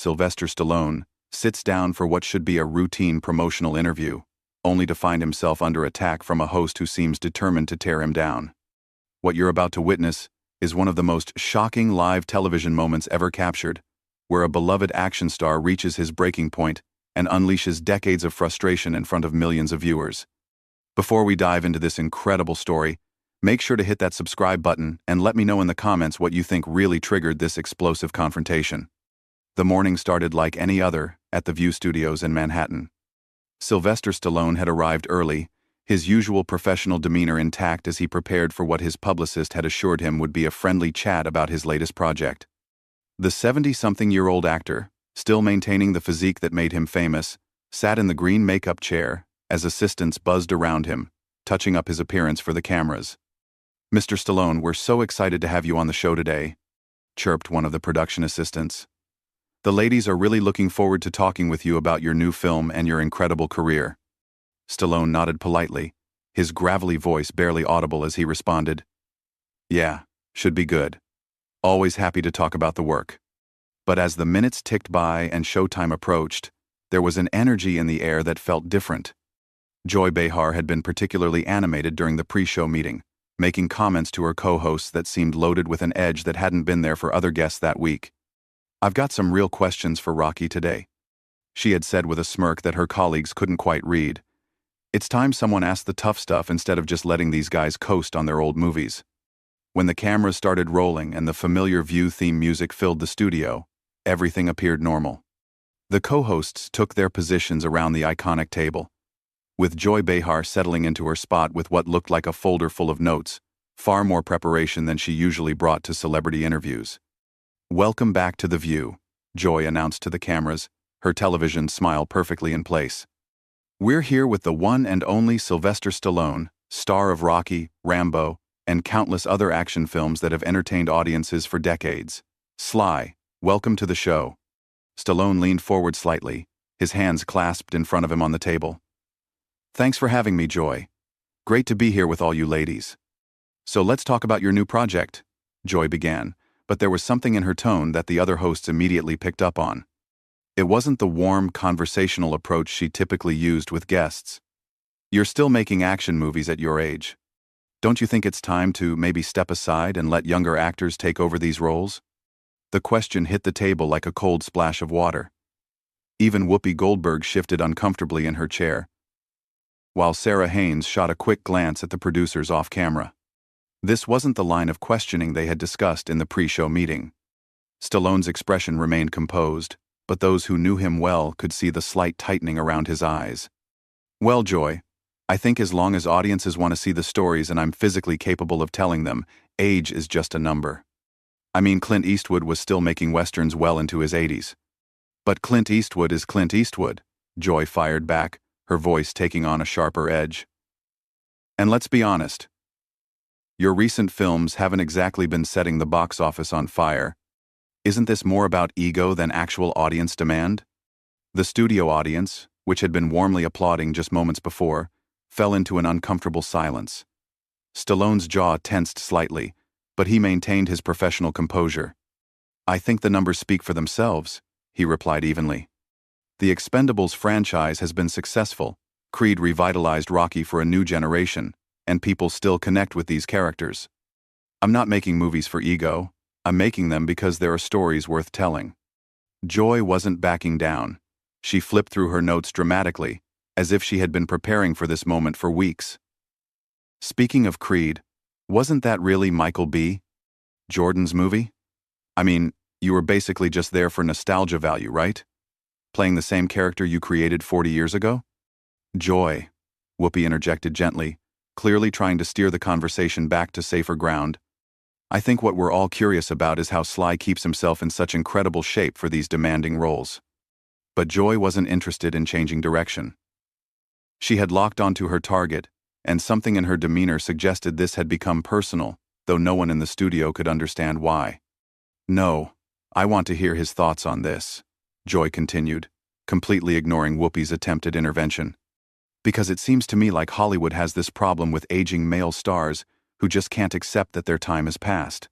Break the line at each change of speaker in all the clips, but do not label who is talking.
Sylvester Stallone, sits down for what should be a routine promotional interview, only to find himself under attack from a host who seems determined to tear him down. What you're about to witness is one of the most shocking live television moments ever captured, where a beloved action star reaches his breaking point and unleashes decades of frustration in front of millions of viewers. Before we dive into this incredible story, make sure to hit that subscribe button and let me know in the comments what you think really triggered this explosive confrontation. The morning started like any other at the View Studios in Manhattan. Sylvester Stallone had arrived early, his usual professional demeanor intact as he prepared for what his publicist had assured him would be a friendly chat about his latest project. The 70-something-year-old actor, still maintaining the physique that made him famous, sat in the green makeup chair as assistants buzzed around him, touching up his appearance for the cameras. "Mr. Stallone, we're so excited to have you on the show today," chirped one of the production assistants. "The ladies are really looking forward to talking with you about your new film and your incredible career." Stallone nodded politely, his gravelly voice barely audible as he responded, "Yeah, should be good. Always happy to talk about the work." But as the minutes ticked by and showtime approached, there was an energy in the air that felt different. Joy Behar had been particularly animated during the pre-show meeting, making comments to her co-hosts that seemed loaded with an edge that hadn't been there for other guests that week. "I've got some real questions for Rocky today," she had said with a smirk that her colleagues couldn't quite read. "It's time someone asked the tough stuff instead of just letting these guys coast on their old movies." When the cameras started rolling and the familiar View theme music filled the studio, everything appeared normal. The co-hosts took their positions around the iconic table, with Joy Behar settling into her spot with what looked like a folder full of notes, far more preparation than she usually brought to celebrity interviews. "Welcome back to The View," Joy announced to the cameras, her television smile perfectly in place. "We're here with the one and only Sylvester Stallone, star of Rocky, Rambo, and countless other action films that have entertained audiences for decades. Sly, welcome to the show." Stallone leaned forward slightly, his hands clasped in front of him on the table. "Thanks for having me, Joy. Great to be here with all you ladies. So let's talk about your new project," Joy began, but there was something in her tone that the other hosts immediately picked up on. It wasn't the warm, conversational approach she typically used with guests. "You're still making action movies at your age. Don't you think it's time to maybe step aside and let younger actors take over these roles?" The question hit the table like a cold splash of water. Even Whoopi Goldberg shifted uncomfortably in her chair, while Sarah Haynes shot a quick glance at the producers off camera. This wasn't the line of questioning they had discussed in the pre-show meeting. Stallone's expression remained composed, but those who knew him well could see the slight tightening around his eyes. "Well, Joy, I think as long as audiences want to see the stories and I'm physically capable of telling them, age is just a number. I mean, Clint Eastwood was still making westerns well into his 80s. But Clint Eastwood is Clint Eastwood," Joy fired back, her voice taking on a sharper edge. "And let's be honest, your recent films haven't exactly been setting the box office on fire. Isn't this more about ego than actual audience demand?" The studio audience, which had been warmly applauding just moments before, fell into an uncomfortable silence. Stallone's jaw tensed slightly, but he maintained his professional composure. "I think the numbers speak for themselves," he replied evenly. "The Expendables franchise has been successful. Creed revitalized Rocky for a new generation, and people still connect with these characters. I'm not making movies for ego. I'm making them because there are stories worth telling." Joy wasn't backing down. She flipped through her notes dramatically, as if she had been preparing for this moment for weeks. "Speaking of Creed, wasn't that really Michael B. Jordan's movie? I mean, you were basically just there for nostalgia value, right? Playing the same character you created 40 years ago?" "Joy," Whoopi interjected gently, clearly trying to steer the conversation back to safer ground. "I think what we're all curious about is how Sly keeps himself in such incredible shape for these demanding roles." But Joy wasn't interested in changing direction. She had locked onto her target, and something in her demeanor suggested this had become personal, though no one in the studio could understand why. "No, I want to hear his thoughts on this," Joy continued, completely ignoring Whoopi's attempted intervention. "Because it seems to me like Hollywood has this problem with aging male stars who just can't accept that their time has passed.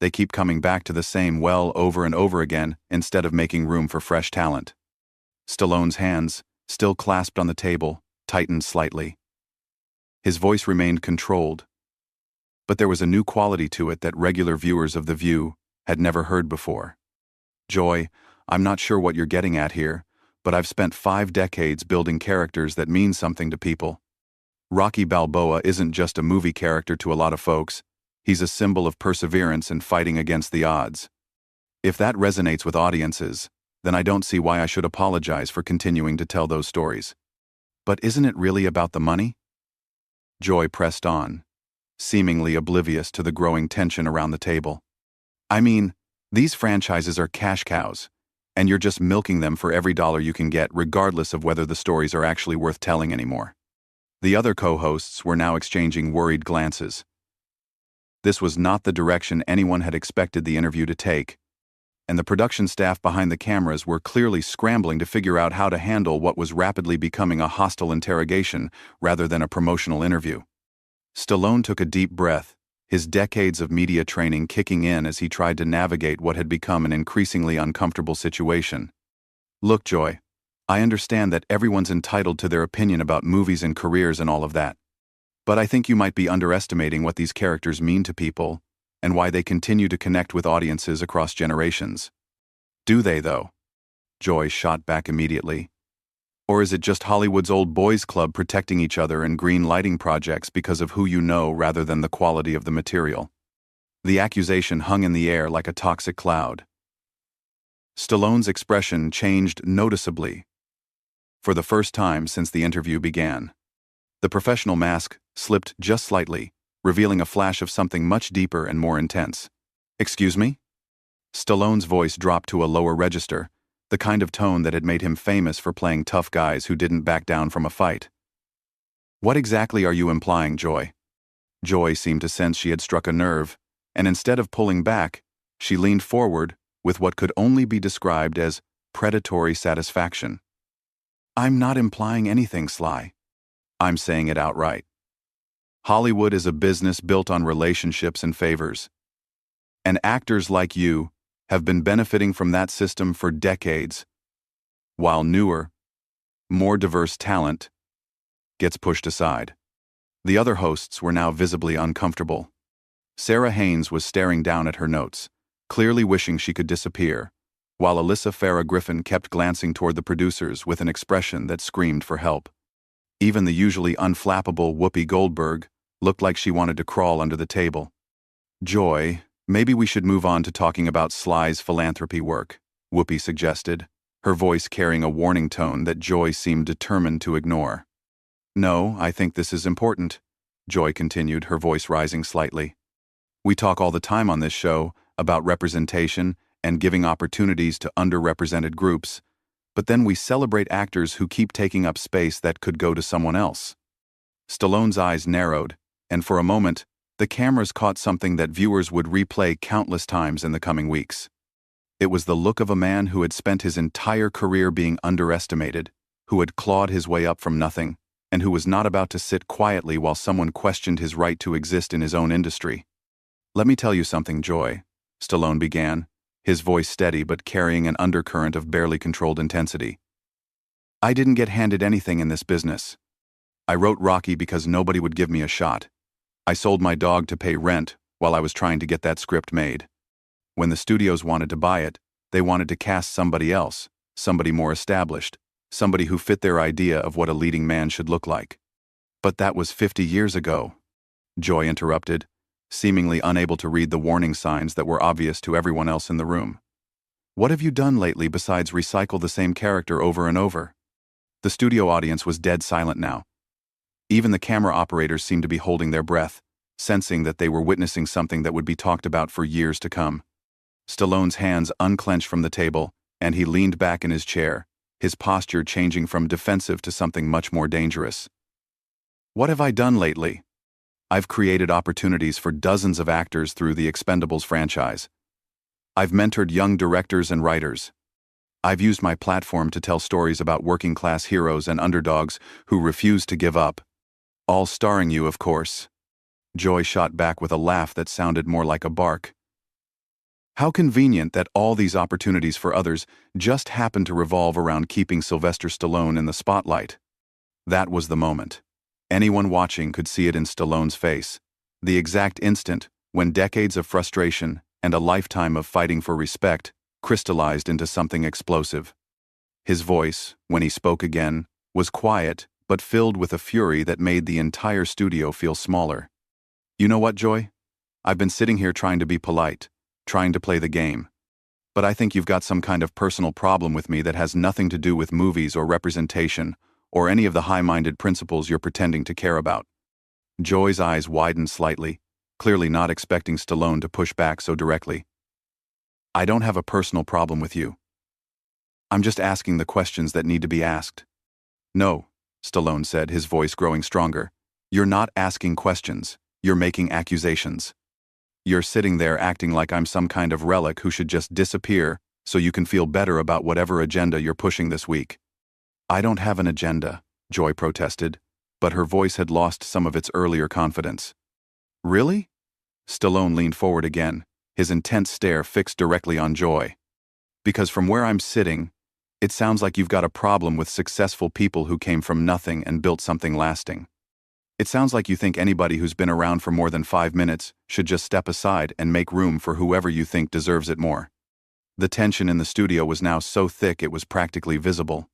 They keep coming back to the same well over and over again instead of making room for fresh talent. Stallone's hands, still clasped on the table, tightened slightly. His voice remained controlled, but there was a new quality to it that regular viewers of The View had never heard before. Joy, I'm not sure what you're getting at here, but I've spent 5 decades building characters that mean something to people. Rocky Balboa isn't just a movie character to a lot of folks. He's a symbol of perseverance and fighting against the odds. If that resonates with audiences, then I don't see why I should apologize for continuing to tell those stories. But isn't it really about the money? Joy pressed on, seemingly oblivious to the growing tension around the table. I mean, these franchises are cash cows, and you're just milking them for every dollar you can get, regardless of whether the stories are actually worth telling anymore. The other co-hosts were now exchanging worried glances. This was not the direction anyone had expected the interview to take, and the production staff behind the cameras were clearly scrambling to figure out how to handle what was rapidly becoming a hostile interrogation rather than a promotional interview. Stallone took a deep breath, his decades of media training kicking in as he tried to navigate what had become an increasingly uncomfortable situation. Look, Joy, I understand that everyone's entitled to their opinion about movies and careers and all of that. But I think you might be underestimating what these characters mean to people and why they continue to connect with audiences across generations. Do they, though? Joy shot back immediately. Or is it just Hollywood's old boys club protecting each other in green lighting projects because of who you know rather than the quality of the material? The accusation hung in the air like a toxic cloud. Stallone's expression changed noticeably. For the first time since the interview began, the professional mask slipped just slightly, revealing a flash of something much deeper and more intense. Excuse me? Stallone's voice dropped to a lower register, the kind of tone that had made him famous for playing tough guys who didn't back down from a fight. What exactly are you implying, Joy? Joy seemed to sense she had struck a nerve, and instead of pulling back, she leaned forward with what could only be described as predatory satisfaction. I'm not implying anything, Sly. I'm saying it outright. Hollywood is a business built on relationships and favors. And actors like you have been benefiting from that system for decades, while newer, more diverse talent gets pushed aside. The other hosts were now visibly uncomfortable. Sarah Haynes was staring down at her notes, clearly wishing she could disappear, while Alyssa Farah Griffin kept glancing toward the producers with an expression that screamed for help. Even the usually unflappable Whoopi Goldberg looked like she wanted to crawl under the table. Joy, maybe we should move on to talking about Sly's philanthropy work, Whoopi suggested, her voice carrying a warning tone that Joy seemed determined to ignore. No, I think this is important, Joy continued, her voice rising slightly. We talk all the time on this show about representation and giving opportunities to underrepresented groups, but then we celebrate actors who keep taking up space that could go to someone else. Stallone's eyes narrowed, and for a moment, the cameras caught something that viewers would replay countless times in the coming weeks. It was the look of a man who had spent his entire career being underestimated, who had clawed his way up from nothing, and who was not about to sit quietly while someone questioned his right to exist in his own industry. Let me tell you something, Joy, Stallone began, his voice steady but carrying an undercurrent of barely controlled intensity. I didn't get handed anything in this business. I wrote Rocky because nobody would give me a shot. I sold my dog to pay rent while I was trying to get that script made. When the studios wanted to buy it, they wanted to cast somebody else, somebody more established, somebody who fit their idea of what a leading man should look like. But that was 50 years ago, Joy interrupted, seemingly unable to read the warning signs that were obvious to everyone else in the room. What have you done lately besides recycle the same character over and over? The studio audience was dead silent now. Even the camera operators seemed to be holding their breath, sensing that they were witnessing something that would be talked about for years to come. Stallone's hands unclenched from the table, and he leaned back in his chair, his posture changing from defensive to something much more dangerous. What have I done lately? I've created opportunities for dozens of actors through the Expendables franchise. I've mentored young directors and writers. I've used my platform to tell stories about working-class heroes and underdogs who refuse to give up. All starring you, of course. Joy shot back with a laugh that sounded more like a bark. How convenient that all these opportunities for others just happen to revolve around keeping Sylvester Stallone in the spotlight. That was the moment. Anyone watching could see it in Stallone's face. The exact instant when decades of frustration and a lifetime of fighting for respect crystallized into something explosive. His voice, when he spoke again, was quiet but filled with a fury that made the entire studio feel smaller. You know what, Joy? I've been sitting here trying to be polite, trying to play the game. But I think you've got some kind of personal problem with me that has nothing to do with movies or representation or any of the high-minded principles you're pretending to care about. Joy's eyes widened slightly, clearly not expecting Stallone to push back so directly. I don't have a personal problem with you. I'm just asking the questions that need to be asked. No, Stallone said, his voice growing stronger. You're not asking questions. You're making accusations. You're sitting there acting like I'm some kind of relic who should just disappear so you can feel better about whatever agenda you're pushing this week. I don't have an agenda, Joy protested, but her voice had lost some of its earlier confidence. Really? Stallone leaned forward again, his intense stare fixed directly on Joy. Because from where I'm sitting, it sounds like you've got a problem with successful people who came from nothing and built something lasting. It sounds like you think anybody who's been around for more than 5 minutes should just step aside and make room for whoever you think deserves it more. The tension in the studio was now so thick it was practically visible.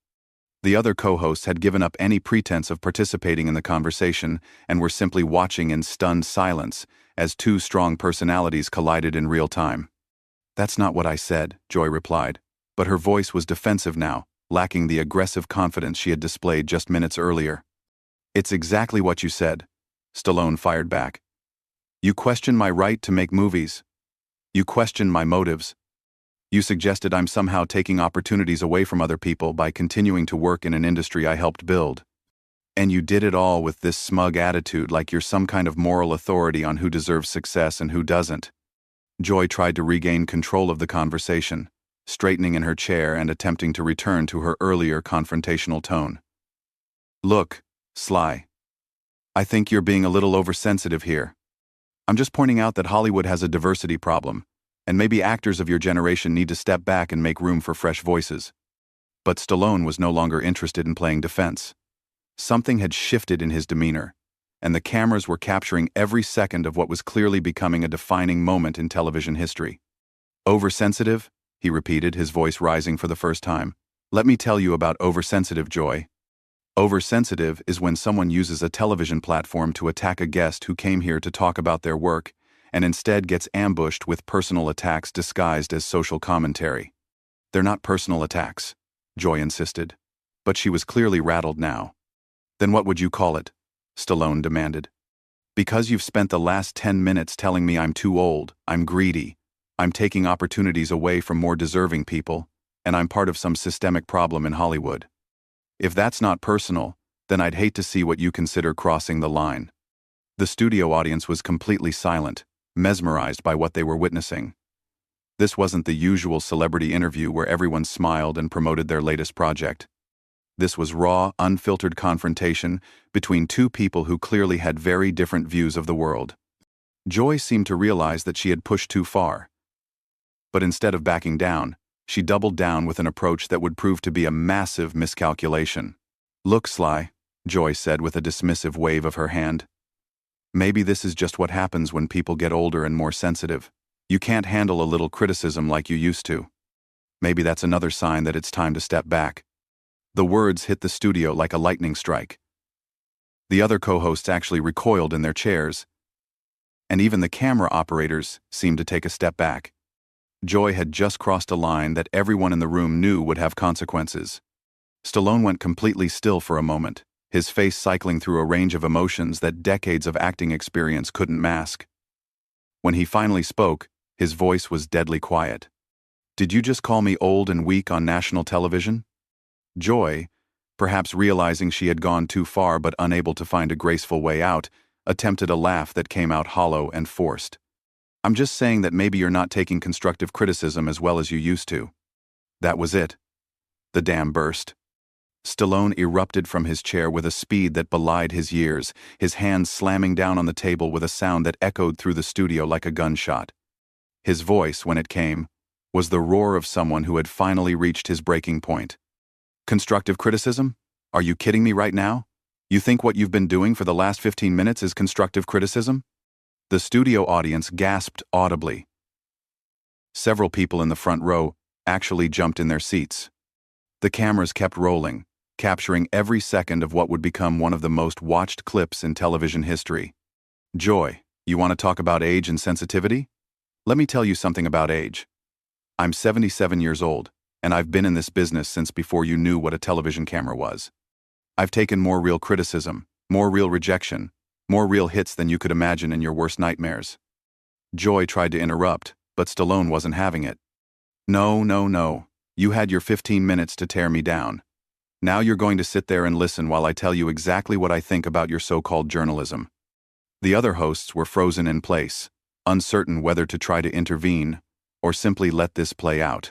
The other co-hosts had given up any pretense of participating in the conversation and were simply watching in stunned silence as two strong personalities collided in real time. That's not what I said, Joy replied, but her voice was defensive now, lacking the aggressive confidence she had displayed just minutes earlier. It's exactly what you said, Stallone fired back. You questioned my right to make movies. You questioned my motives. You suggested I'm somehow taking opportunities away from other people by continuing to work in an industry I helped build. And you did it all with this smug attitude like you're some kind of moral authority on who deserves success and who doesn't. Joy tried to regain control of the conversation, straightening in her chair and attempting to return to her earlier confrontational tone. Look, Sly. I think you're being a little oversensitive here. I'm just pointing out that Hollywood has a diversity problem, and maybe actors of your generation need to step back and make room for fresh voices. But Stallone was no longer interested in playing defense. Something had shifted in his demeanor, and the cameras were capturing every second of what was clearly becoming a defining moment in television history. Oversensitive? He repeated, his voice rising for the first time. Let me tell you about oversensitive, Joy. Oversensitive is when someone uses a television platform to attack a guest who came here to talk about their work and instead gets ambushed with personal attacks disguised as social commentary. They're not personal attacks, Joy insisted, but she was clearly rattled now. Then what would you call it? Stallone demanded. Because you've spent the last 10 minutes telling me I'm too old, I'm greedy, I'm taking opportunities away from more deserving people, and I'm part of some systemic problem in Hollywood. If that's not personal, then I'd hate to see what you consider crossing the line. The studio audience was completely silent, mesmerized by what they were witnessing. This wasn't the usual celebrity interview where everyone smiled and promoted their latest project. This was raw, unfiltered confrontation between two people who clearly had very different views of the world. Joy seemed to realize that she had pushed too far. But instead of backing down, she doubled down with an approach that would prove to be a massive miscalculation. Look, Sly, Joy said with a dismissive wave of her hand. Maybe this is just what happens when people get older and more sensitive. You can't handle a little criticism like you used to. Maybe that's another sign that it's time to step back. The words hit the studio like a lightning strike. The other co-hosts actually recoiled in their chairs, and even the camera operators seemed to take a step back. Joy had just crossed a line that everyone in the room knew would have consequences. Stallone went completely still for a moment, his face cycling through a range of emotions that decades of acting experience couldn't mask. When he finally spoke, his voice was deadly quiet. Did you just call me old and weak on national television? Joy, perhaps realizing she had gone too far but unable to find a graceful way out, attempted a laugh that came out hollow and forced. I'm just saying that maybe you're not taking constructive criticism as well as you used to. That was it. The dam burst. Stallone erupted from his chair with a speed that belied his years, his hands slamming down on the table with a sound that echoed through the studio like a gunshot. His voice, when it came, was the roar of someone who had finally reached his breaking point. Constructive criticism? Are you kidding me right now? You think what you've been doing for the last 15 minutes is constructive criticism? The studio audience gasped audibly. Several people in the front row actually jumped in their seats. The cameras kept rolling, capturing every second of what would become one of the most watched clips in television history. Joy, you want to talk about age and sensitivity? Let me tell you something about age. I'm 77 years old, and I've been in this business since before you knew what a television camera was. I've taken more real criticism, more real rejection, more real hits than you could imagine in your worst nightmares. Joy tried to interrupt, but Stallone wasn't having it. No, no, no. You had your 15 minutes to tear me down. Now you're going to sit there and listen while I tell you exactly what I think about your so-called journalism. The other hosts were frozen in place, uncertain whether to try to intervene or simply let this play out.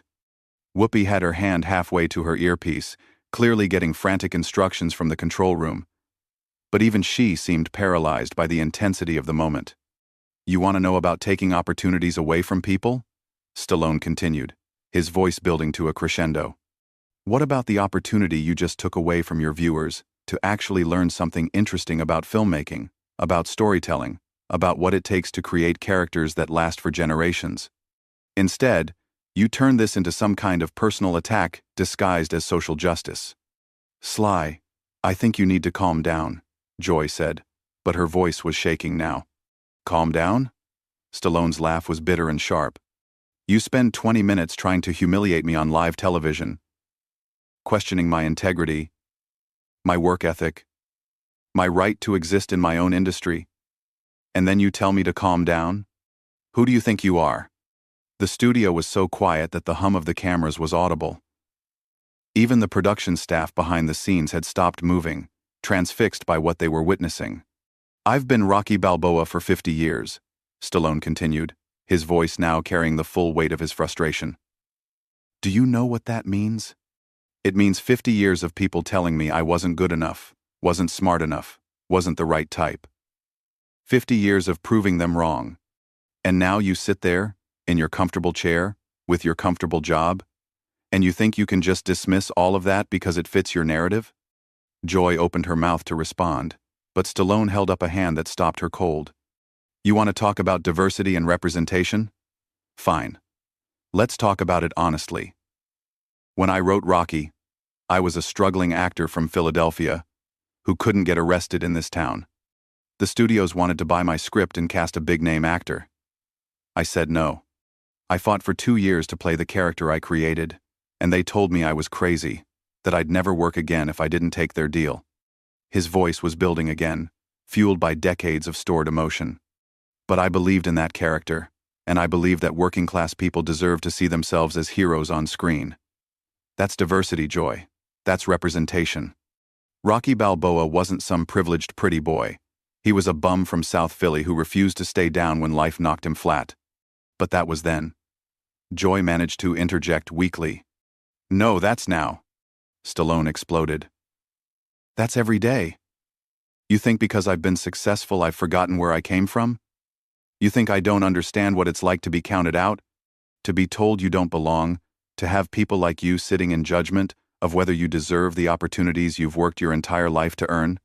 Whoopi had her hand halfway to her earpiece, clearly getting frantic instructions from the control room. But even she seemed paralyzed by the intensity of the moment. You want to know about taking opportunities away from people? Stallone continued, his voice building to a crescendo. What about the opportunity you just took away from your viewers to actually learn something interesting about filmmaking, about storytelling, about what it takes to create characters that last for generations? Instead, you turn this into some kind of personal attack disguised as social justice. Sly, I think you need to calm down, Joy said, but her voice was shaking now. Calm down? Stallone's laugh was bitter and sharp. You spend 20 minutes trying to humiliate me on live television, questioning my integrity, my work ethic, my right to exist in my own industry, and then you tell me to calm down? Who do you think you are? The studio was so quiet that the hum of the cameras was audible. Even the production staff behind the scenes had stopped moving, transfixed by what they were witnessing. I've been Rocky Balboa for 50 years, Stallone continued, his voice now carrying the full weight of his frustration. Do you know what that means? It means 50 years of people telling me I wasn't good enough, wasn't smart enough, wasn't the right type. 50 years of proving them wrong. And now you sit there, in your comfortable chair, with your comfortable job, and you think you can just dismiss all of that because it fits your narrative? Joy opened her mouth to respond, but Stallone held up a hand that stopped her cold. You want to talk about diversity and representation? Fine. Let's talk about it honestly. When I wrote Rocky, I was a struggling actor from Philadelphia who couldn't get arrested in this town. The studios wanted to buy my script and cast a big-name actor. I said no. I fought for 2 years to play the character I created, and they told me I was crazy, that I'd never work again if I didn't take their deal. His voice was building again, fueled by decades of stored emotion. But I believed in that character, and I believed that working-class people deserve to see themselves as heroes on screen. That's diversity, Joy. That's representation. Rocky Balboa wasn't some privileged pretty boy. He was a bum from South Philly who refused to stay down when life knocked him flat. But that was then. Joy managed to interject weakly. No, that's now. Stallone exploded. That's every day. You think because I've been successful I've forgotten where I came from? You think I don't understand what it's like to be counted out? To be told you don't belong? To have people like you sitting in judgment of whether you deserve the opportunities you've worked your entire life to earn?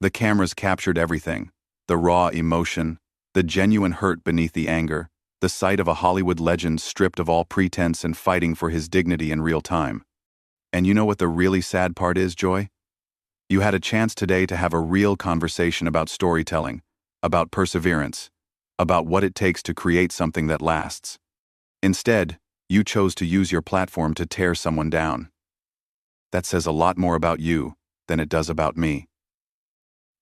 The cameras captured everything. The raw emotion, the genuine hurt beneath the anger, the sight of a Hollywood legend stripped of all pretense and fighting for his dignity in real time. And you know what the really sad part is, Joy? You had a chance today to have a real conversation about storytelling, about perseverance, about what it takes to create something that lasts. Instead, you chose to use your platform to tear someone down. That says a lot more about you than it does about me.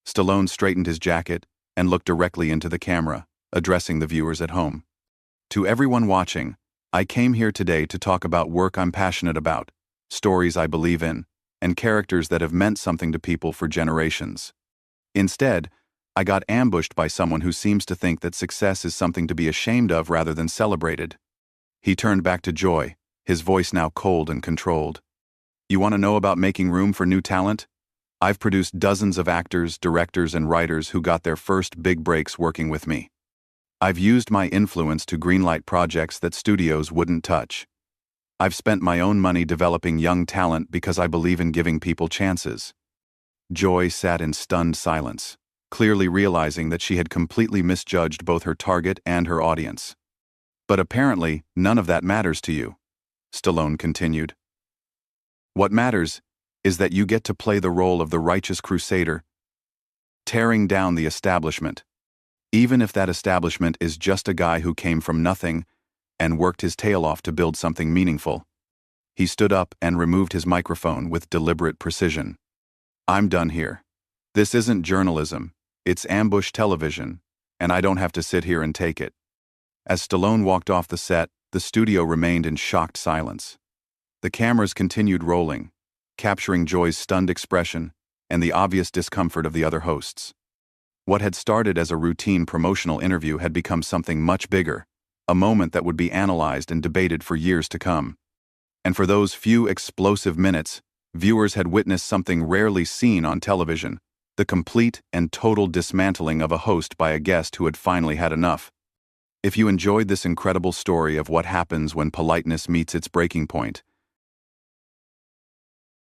Stallone straightened his jacket and looked directly into the camera, addressing the viewers at home. To everyone watching, I came here today to talk about work I'm passionate about, stories I believe in, and characters that have meant something to people for generations. Instead, I got ambushed by someone who seems to think that success is something to be ashamed of rather than celebrated. He turned back to Joy, his voice now cold and controlled. You want to know about making room for new talent? I've produced dozens of actors, directors, and writers who got their first big breaks working with me. I've used my influence to greenlight projects that studios wouldn't touch. I've spent my own money developing young talent because I believe in giving people chances. Joy sat in stunned silence, clearly realizing that she had completely misjudged both her target and her audience. But apparently, none of that matters to you, Stallone continued. What matters is that you get to play the role of the righteous crusader, tearing down the establishment, even if that establishment is just a guy who came from nothing and worked his tail off to build something meaningful. He stood up and removed his microphone with deliberate precision. I'm done here. This isn't journalism, it's ambush television, and I don't have to sit here and take it. As Stallone walked off the set, the studio remained in shocked silence. The cameras continued rolling, capturing Joy's stunned expression and the obvious discomfort of the other hosts. What had started as a routine promotional interview had become something much bigger, a moment that would be analyzed and debated for years to come. And for those few explosive minutes, viewers had witnessed something rarely seen on television, the complete and total dismantling of a host by a guest who had finally had enough. If you enjoyed this incredible story of what happens when politeness meets its breaking point,